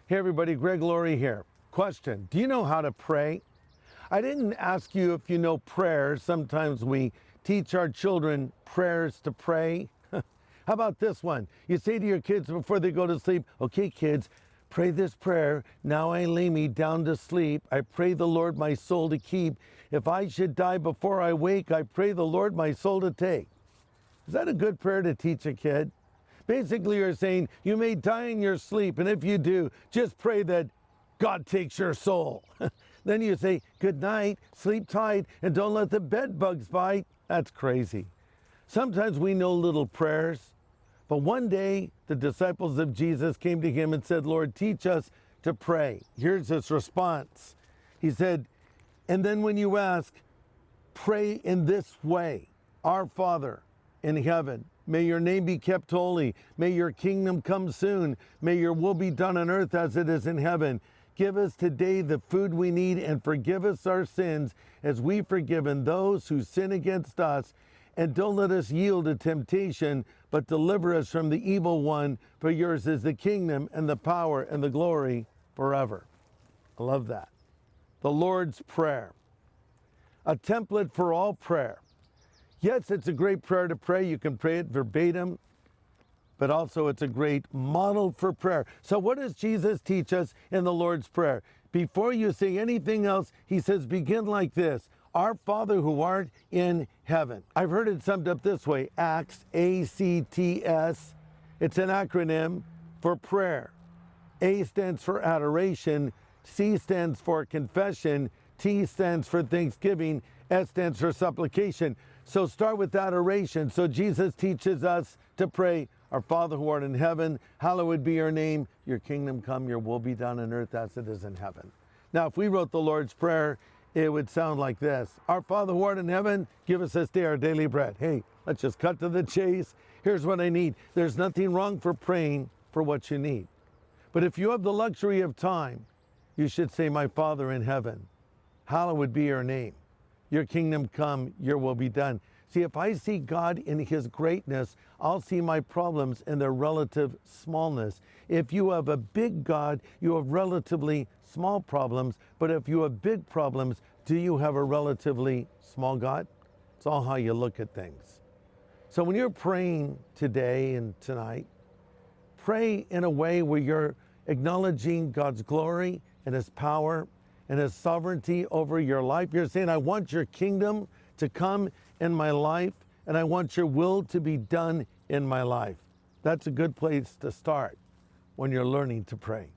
Hey everybody, Laurie here. Question, do you know how to pray? I didn't ask you if you know prayers. Sometimes we teach our children prayers to pray. How about this one? You say to your kids before they go to sleep, okay kids, pray this prayer. Now I lay me down to sleep. I pray the Lord my soul to keep. If I should die before I wake, I pray the Lord my soul to take. Is that a good prayer to teach a kid? Basically, you're saying you may die in your sleep, and if you do, just pray that God takes your soul. Then you say, good night, sleep tight, and don't let the bed bugs bite. That's crazy. Sometimes we know little prayers, but one day the disciples of Jesus came to him and said, Lord, teach us to pray. Here's his response. He said, and then when you ask, pray in this way, Our Father in heaven, may your name be kept holy. May your kingdom come soon. May your will be done on earth as it is in heaven. Give us today the food we need and forgive us our sins as we've forgiven those who sin against us. And don't let us yield to temptation, but deliver us from the evil one. For yours is the kingdom and the power and the glory forever. I love that. The Lord's Prayer, a template for all prayer. Yes, it's a great prayer to pray. You can pray it verbatim, but also it's a great model for prayer. So what does Jesus teach us in the Lord's Prayer? Before you say anything else, he says, begin like this. Our Father who art in heaven. I've heard it summed up this way, ACTS, A-C-T-S. It's an acronym for prayer. A stands for adoration, C stands for confession, T stands for thanksgiving, S stands for supplication. So start with adoration. So Jesus teaches us to pray, Our Father who art in heaven, hallowed be your name, your kingdom come, your will be done on earth as it is in heaven. Now, if we wrote the Lord's Prayer, it would sound like this. Our Father who art in heaven, give us this day our daily bread. Hey, let's just cut to the chase. Here's what I need. There's nothing wrong for praying for what you need. But if you have the luxury of time, you should say, my Father in heaven, hallowed be your name. Your kingdom come, your will be done. See, if I see God in his greatness, I'll see my problems in their relative smallness. If you have a big God, you have relatively small problems. But if you have big problems, do you have a relatively small God? It's all how you look at things. So when you're praying today and tonight, pray in a way where you're acknowledging God's glory and his power and his sovereignty over your life. You're saying, I want your kingdom to come in my life, and I want your will to be done in my life. That's a good place to start when you're learning to pray.